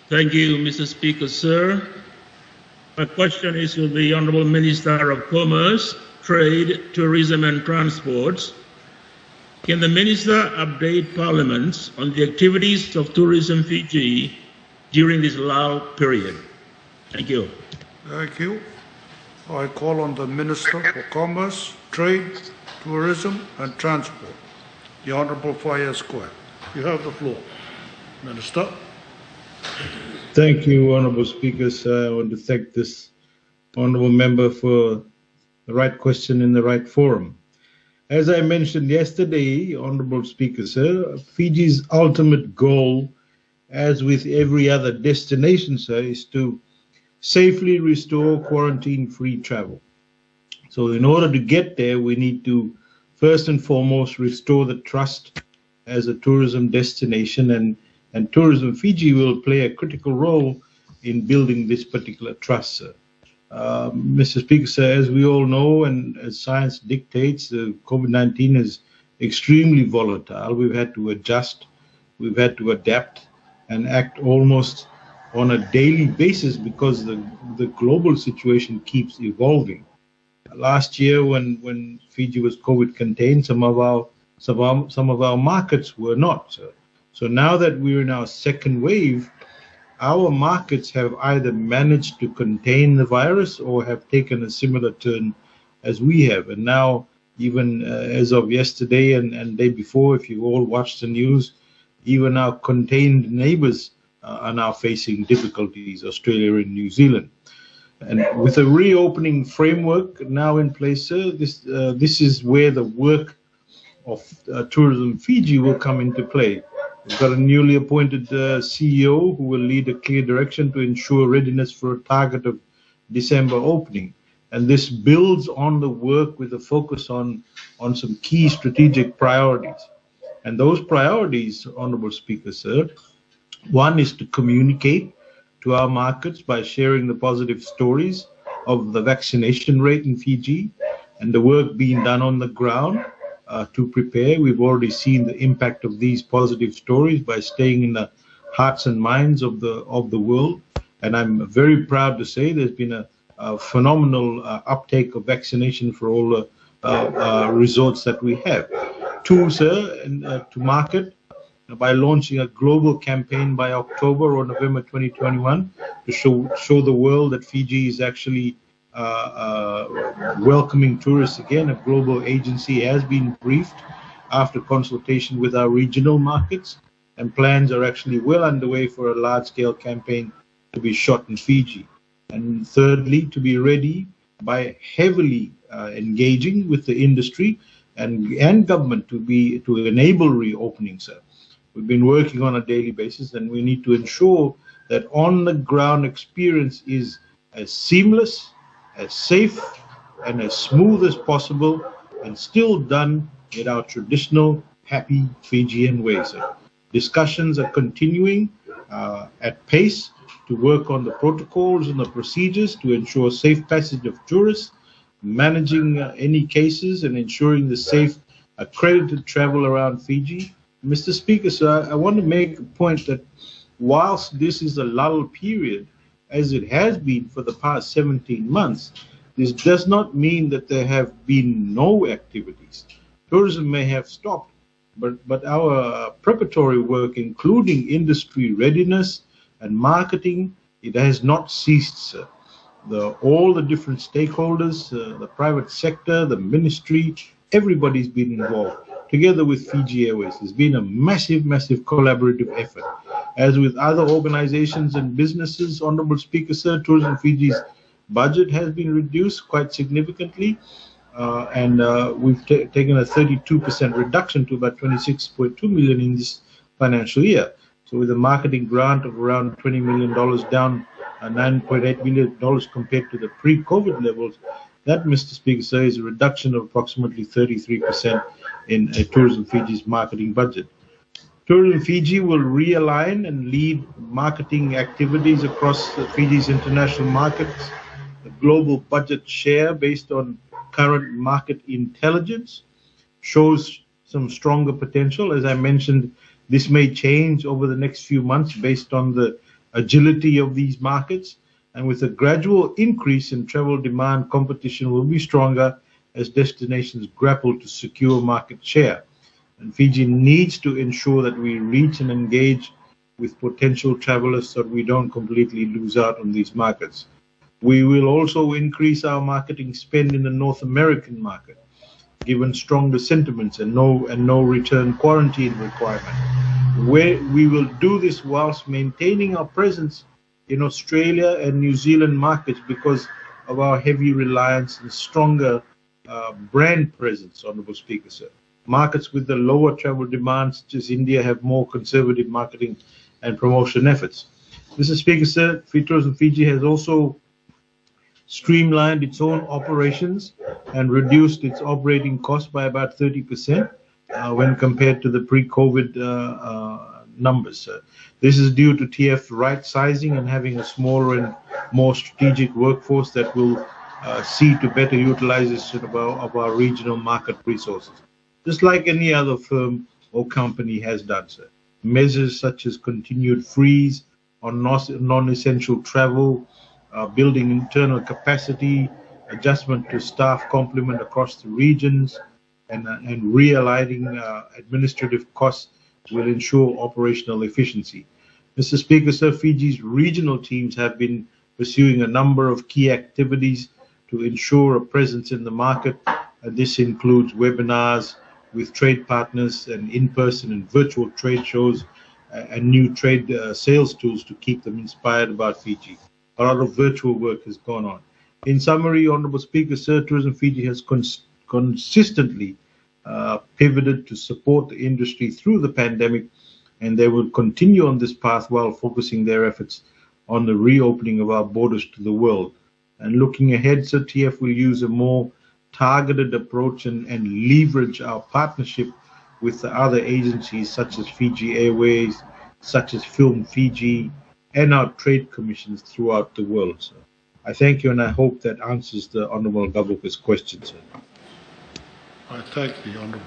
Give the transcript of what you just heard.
Thank you, Mr. Speaker, sir. My question is to the Honourable Minister of Commerce, Trade, Tourism and Transport. Can the Minister update Parliament on the activities of Tourism Fiji during this lull period? Thank you. Thank you. I call on the Minister for Commerce, Trade, Tourism and Transport, the Honourable Faiyaz Koya. You have the floor, Minister. Thank you, Honourable Speakers. I want to thank this Honourable Member for the right question in the right forum. As I mentioned yesterday, Honourable Speaker, sir, Fiji's ultimate goal, as with every other destination, sir, is to safely restore quarantine-free travel. So in order to get there, we need to first and foremost restore the trust as a tourism destination, and Tourism Fiji will play a critical role in building this particular trust, sir. Mr. Speaker, sir, as we all know and as science dictates, COVID-19 is extremely volatile. We've had to adjust, we've had to adapt and act almost on a daily basis because the global situation keeps evolving. Last year, when Fiji was COVID contained, some of our markets were not. So now that we're in our second wave, our markets have either managed to contain the virus or have taken a similar turn as we have. And now, even as of yesterday and day before, if you all watched the news, even our contained neighbors are now facing difficulties, Australia and New Zealand. And with a reopening framework now in place, sir, this is where the work of Tourism Fiji will come into play. We've got a newly appointed CEO who will lead a clear direction to ensure readiness for a target of December opening. And this builds on the work with a focus on some key strategic priorities. And those priorities, Honourable Speaker, sir, one is to communicate to our markets by sharing the positive stories of the vaccination rate in Fiji and the work being done on the ground to prepare. We've already seen the impact of these positive stories by staying in the hearts and minds of the world. And I'm very proud to say there's been a phenomenal uptake of vaccination for all the resorts that we have. Two, sir, to market by launching a global campaign by October or November 2021 to show the world that Fiji is actually welcoming tourists again. A global agency has been briefed after consultation with our regional markets, and plans are actually well underway for a large-scale campaign to be shot in Fiji. And thirdly, to be ready by heavily engaging with the industry and government to enable reopening, sir. We've been working on a daily basis, and we need to ensure that on-the-ground experience is as seamless, as safe, and as smooth as possible, and still done in our traditional, happy Fijian ways. Discussions are continuing at pace to work on the protocols and the procedures to ensure safe passage of tourists, managing any cases, and ensuring the safe, accredited travel around Fiji. Mr. Speaker, sir, I want to make a point that whilst this is a lull period, as it has been for the past 17 months, this does not mean that there have been no activities. Tourism may have stopped, but our preparatory work, including industry readiness and marketing, it has not ceased, sir. All the different stakeholders, the private sector, the ministry, everybody's been involved, together with Fiji Airways. It's been a massive, massive collaborative effort. As with other organizations and businesses, Honorable Speaker, sir, Tourism Fiji's budget has been reduced quite significantly, and we've taken a 32% reduction to about 26.2 million in this financial year. So with a marketing grant of around $20 million down $9.8 million compared to the pre-COVID levels, that, Mr. Speaker, sir, is a reduction of approximately 33% in Tourism Fiji's marketing budget. Tourism Fiji will realign and lead marketing activities across Fiji's international markets. The global budget share based on current market intelligence shows some stronger potential. As I mentioned This may change over the next few months based on the agility of these markets, and with a gradual increase in travel demand, competition will be stronger as destinations grapple to secure market share. And Fiji needs to ensure that we reach and engage with potential travelers so that we don't completely lose out on these markets. We will also increase our marketing spend in the North American market, given stronger sentiments and no return quarantine requirement. We will do this whilst maintaining our presence in Australia and New Zealand markets because of our heavy reliance and stronger brand presence, Honourable Speaker, sir. Markets with the lower travel demand, such as India, have more conservative marketing and promotion efforts. Mr. Speaker, sir, Tourism Fiji has also streamlined its own operations and reduced its operating costs by about 30% when compared to the pre-COVID numbers. This is due to TF right sizing and having a smaller and more strategic workforce that will see to better utilization of our regional market resources, just like any other firm or company has done, sir. Measures such as continued freeze on non-essential travel, building internal capacity, adjustment to staff complement across the regions, and realigning administrative costs will ensure operational efficiency. Mr. Speaker, sir, Fiji's regional teams have been pursuing a number of key activities to ensure a presence in the market. This includes webinars with trade partners and in-person and virtual trade shows and new trade sales tools to keep them inspired about Fiji. A lot of virtual work has gone on. In summary, Honourable Speaker, sir, Tourism Fiji has consistently pivoted to support the industry through the pandemic, and they will continue on this path while focusing their efforts on the reopening of our borders to the world. And looking ahead, sir, TF will use a more targeted approach and leverage our partnership with the other agencies such as Fiji Airways, such as Film Fiji, and our trade commissions throughout the world, sir. I thank you, and I hope that answers the Honourable Gavoka's question, sir. I thank the Honourable